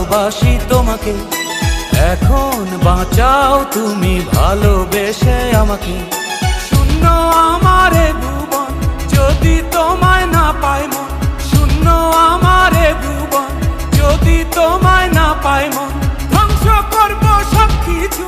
ভালোবাসি তোমাকে। এখন বাঁচাও তুমি ভালোবেসে আমাকে। শূন্য আমারে ভুবন যদি তোমায় না পাই মন, শূন্য আমারে ভুবন যদি তোমায় না পাই মন। ধ্বংস করবো সবকিছু